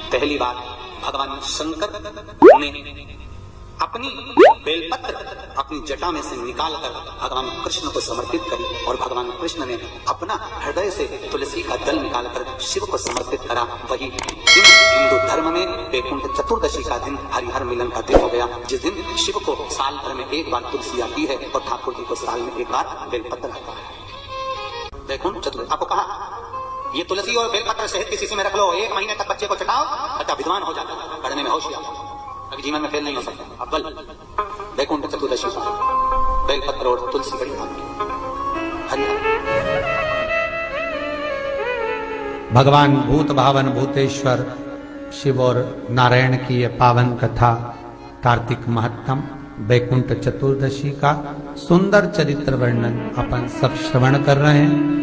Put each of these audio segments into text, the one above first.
पहली बात, भगवान शंकर ने अपनी बेलपत्र अपनी जटा में से निकालकर भगवान कृष्ण को समर्पित करी और भगवान कृष्ण ने अपना हृदय से तुलसी का दल निकालकर शिव को समर्पित करा। वही दिन हिंदू धर्म में वैकुंठ चतुर्दशी का दिन हरिहर मिलन का दिन हो गया, जिस दिन शिव को साल भर में एक बार तुलसी आती है और ठाकुर जी को साल में एक बार बेलपत्र आता है। वैकुंठ चतुर्दशी आपको कहा ये तुलसी और बेलपत्र शहद की शीशी में रख लो, 1 महीने तक बच्चे को चटाओ, बच्चा विद्वान हो जाता है, पढ़ने में होशियार, अभी जीवन में फेल नहीं हो सकता। अब बल वैकुंठ चतुर्दशी बेलपत्र और तुलसी बड़ी भगवान भूत भावन भूतेश्वर शिव और नारायण की ये पावन कथा कार्तिक महत्तम वैकुंठ चतुर्दशी का सुंदर चरित्र वर्णन अपन सब श्रवण कर रहे हैं।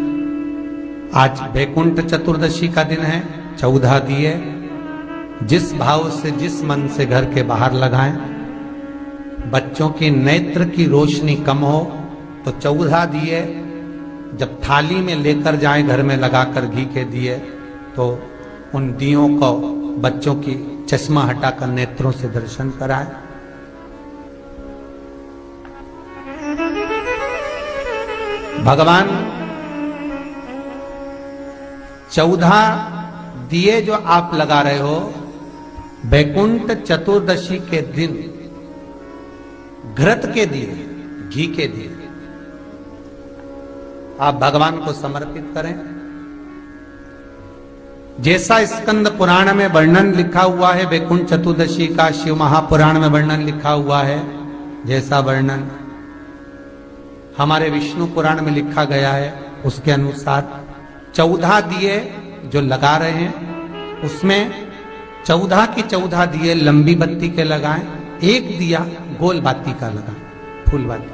आज वैकुंठ चतुर्दशी का दिन है। 14 दिए जिस भाव से जिस मन से घर के बाहर लगाएं, बच्चों की नेत्र की रोशनी कम हो तो 14 दिए जब थाली में लेकर जाए घर में लगाकर घी के दिए तो उन दियों को बच्चों की चश्मा हटाकर नेत्रों से दर्शन कराएं। भगवान 14 दिए जो आप लगा रहे हो वैकुंठ चतुर्दशी के दिन घृत के दिए, घी के दिए आप भगवान को समर्पित करें। जैसा स्कंद पुराण में वर्णन लिखा हुआ है वैकुंठ चतुर्दशी का, शिव महापुराण में वर्णन लिखा हुआ है, जैसा वर्णन हमारे विष्णु पुराण में लिखा गया है, उसके अनुसार 14 दिए जो लगा रहे हैं उसमें 14 की 14 दिए लंबी बत्ती के लगाएं, एक दिया गोल बाती का लगाएं, फूल बाती।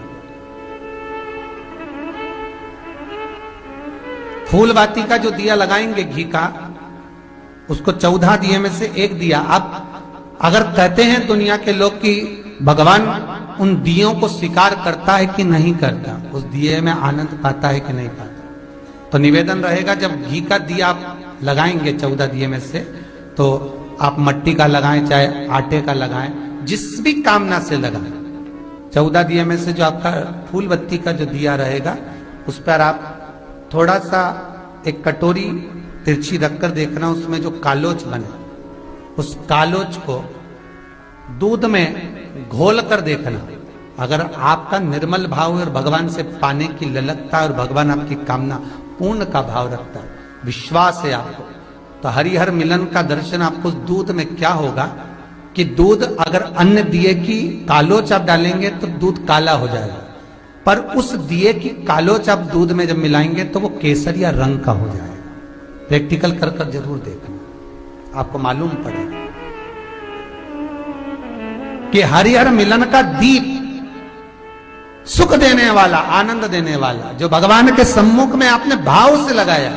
फूल बाती का जो दिया लगाएंगे घी का, उसको 14 दिए में से एक दिया। अब अगर कहते हैं दुनिया के लोग कि भगवान उन दियों को स्वीकार करता है कि नहीं करता, उस दिए में आनंद पाता है कि नहीं पाता, तो निवेदन रहेगा जब घी का दिया आप लगाएंगे 14 दिए में से, तो आप मट्टी का लगाएं चाहे आटे का लगाएं, जिस भी कामना से लगाएं। 14 दिए में से जो आपका फूल बत्ती का जो दिया रहेगा उस पर आप थोड़ा सा एक कटोरी तिरछी रखकर देखना, उसमें जो कालोच बने उस कालोच को दूध में घोल कर देखना। अगर आपका निर्मल भाव है और भगवान से पाने की ललकता है और भगवान आपकी कामना पूर्ण का भाव रखता है, विश्वास है आपको, तो हरिहर मिलन का दर्शन आपको दूध में क्या होगा कि दूध अगर अन्य दिए की कालोच आप डालेंगे तो दूध काला हो जाएगा, पर उस दिए की कालोच आप दूध में जब मिलाएंगे तो वो केसरिया रंग का हो जाएगा। प्रैक्टिकल कर कर जरूर देखना, आपको मालूम पड़ेगा कि हरिहर मिलन का दीप सुख देने वाला, आनंद देने वाला, जो भगवान के सम्मुख में आपने भाव से लगाया,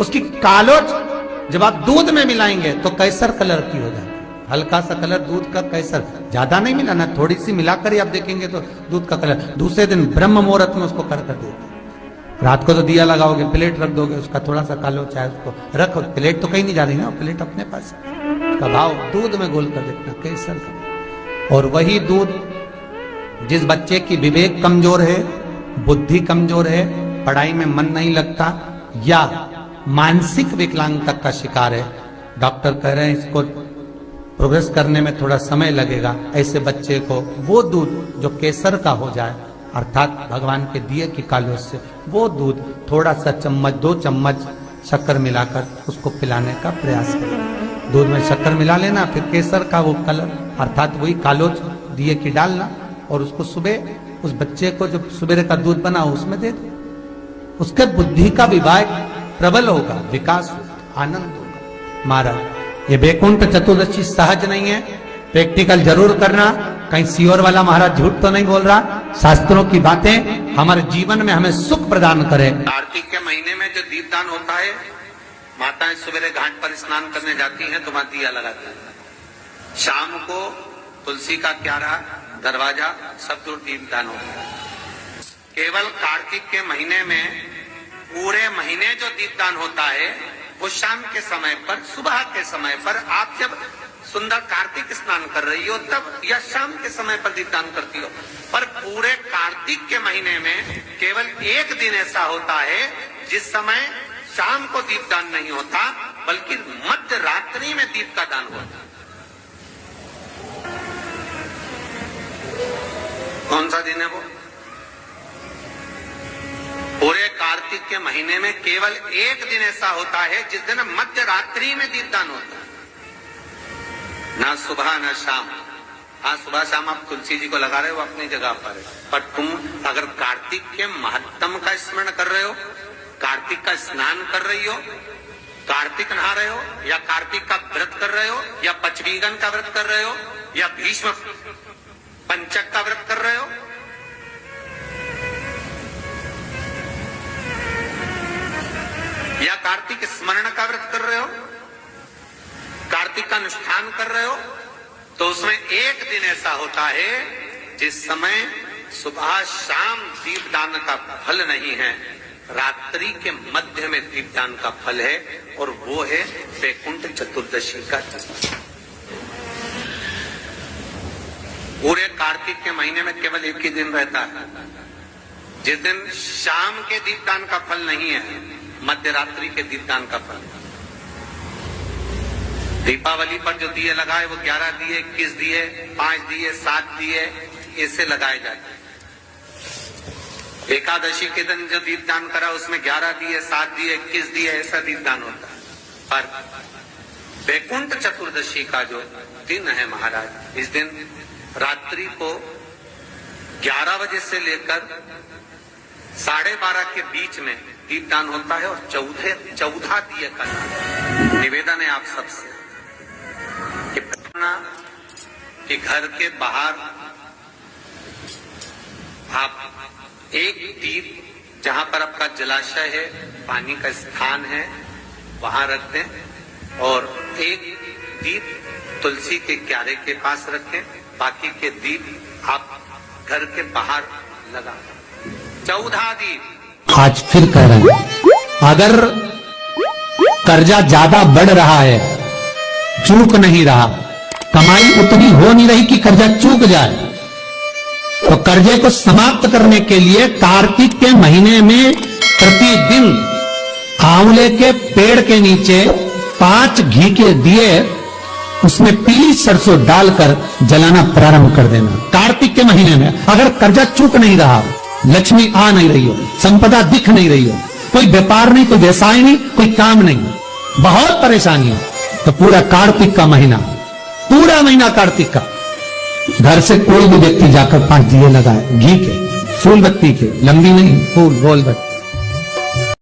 उसकी कालोच जब आप दूध में मिलाएंगे तो कैसर कलर की हो जाती है। हल्का सा कलर दूध का कैसर, ज्यादा नहीं मिलाना, थोड़ी सी मिलाकर ही आप देखेंगे तो दूध का कलर। दूसरे दिन ब्रह्म मुहूर्त में उसको कर देते, रात को तो दिया लगाओगे, प्लेट रख दोगे, उसका थोड़ा सा कालोच है उसको रखो, प्लेट तो कहीं नहीं जा रही ना, प्लेट अपने पास है, उसका भाव दूध में घोल कर देखना कैसर का। और वही दूध जिस बच्चे की विवेक कमजोर है, बुद्धि कमजोर है, पढ़ाई में मन नहीं लगता या मानसिक विकलांगता का शिकार है, डॉक्टर कह रहे हैं इसको प्रोग्रेस करने में थोड़ा समय लगेगा, ऐसे बच्चे को वो दूध जो केसर का हो जाए, अर्थात भगवान के दिए की कालोच से वो दूध थोड़ा सा चम्मच 2 चम्मच शक्कर मिलाकर उसको पिलाने का प्रयास करें। दूध में शक्कर मिला लेना, फिर केसर का वो कलर अर्थात वही कालोच दिए की डालना और उसको सुबह उस बच्चे को जो सुबह का दूध बना उसमें दे दो, उसके बुद्धि का विवेक प्रबल होगा, विकास होगा, आनंद होगा। महाराज ये वैकुंठ चतुर्दशी सहज नहीं है, प्रैक्टिकल जरूर करना। कहीं सियोर वाला महाराज झूठ तो नहीं बोल रहा, शास्त्रों की बातें हमारे जीवन में हमें सुख प्रदान करे। कार्तिक के महीने में जो दीपदान होता है, माताएं सवेरे घाट पर स्नान करने जाती हैं तो वहां दिया लगाती हैं। शाम को तुलसी का क्यारा, दरवाजा सब दूर दीपदान होता है। केवल कार्तिक के महीने में पूरे महीने जो दीपदान होता है वो शाम के समय पर, सुबह के समय पर, आप जब सुंदर कार्तिक स्नान कर रही हो तब, या शाम के समय पर दीपदान करती हो। पर पूरे कार्तिक के महीने में केवल एक दिन ऐसा होता है जिस समय शाम को दीपदान नहीं होता, बल्कि मध्य रात्रि में दीप का दान होता। कौन सा दिन है वो? पूरे कार्तिक के महीने में केवल एक दिन ऐसा होता है जिस दिन मध्य रात्रि में दीपदान होता है, ना सुबह ना शाम। हाँ, सुबह शाम आप तुलसी जी को लगा रहे हो अपनी जगह पर तुम अगर कार्तिक के महत्तम का स्मरण कर रहे हो, कार्तिक का स्नान कर रही हो, कार्तिक नहा रहे हो, या कार्तिक का व्रत कर रहे हो, या पचवीगन का व्रत कर रहे हो, या भीष्म पंचक का व्रत कर रहे हो, या कार्तिक स्मरण का व्रत कर रहे हो, कार्तिक का अनुष्ठान कर रहे हो, तो उसमें एक दिन ऐसा होता है जिस समय सुबह शाम दीपदान का फल नहीं है, रात्रि के मध्य में दीपदान का फल है, और वो है वैकुंठ चतुर्दशी का दिन। पूरे कार्तिक के महीने में केवल एक ही दिन रहता है जिस दिन शाम के दीपदान का फल नहीं है, मध्य रात्रि के दीपदान का फल। दीपावली पर जो दिए लगाए वो 11 दिए, 21 दिए, 5 दिए, 7 दिए ऐसे लगाए जाते हैं। एकादशी के दिन जो दीपदान करा उसमें 11 दिए, 7 दिए, 21 दिए ऐसा दीपदान होता है। पर वैकुंठ चतुर्दशी का जो दिन है महाराज, इस दिन रात्रि को 11 बजे से लेकर 12:30 के बीच में दीपदान होता है, और 14 दिए का निवेदन है आप सबसे कि घर के बाहर आप एक दीप जहां पर आपका जलाशय है, पानी का स्थान है, वहां रख दें, और एक दीप तुलसी के क्यारे के पास रखें, बाकी के दीप आप घर के बाहर लगा। 14 दीप। आज फिर कह रहे हैं, अगर कर्जा ज्यादा बढ़ रहा है, चूक नहीं रहा, कमाई उतनी हो नहीं रही कि कर्जा चूक जाए, तो कर्जे को समाप्त करने के लिए कार्तिक के महीने में प्रतिदिन आंवले के पेड़ के नीचे 5 घी के दिए उसमें पीली सरसों डालकर जलाना प्रारंभ कर देना। कार्तिक के महीने में अगर कर्जा चूक नहीं रहा, लक्ष्मी आ नहीं रही हो, संपदा दिख नहीं रही हो, कोई व्यापार नहीं, कोई व्यवसाय नहीं, कोई काम नहीं, बहुत परेशानी है, तो पूरा कार्तिक का महीना, पूरा महीना कार्तिक का, घर से कोई भी व्यक्ति जाकर 5 दिए लगाए, घी के, फूल बत्ती के, लंबी नहीं, फूल गोल बत्ती,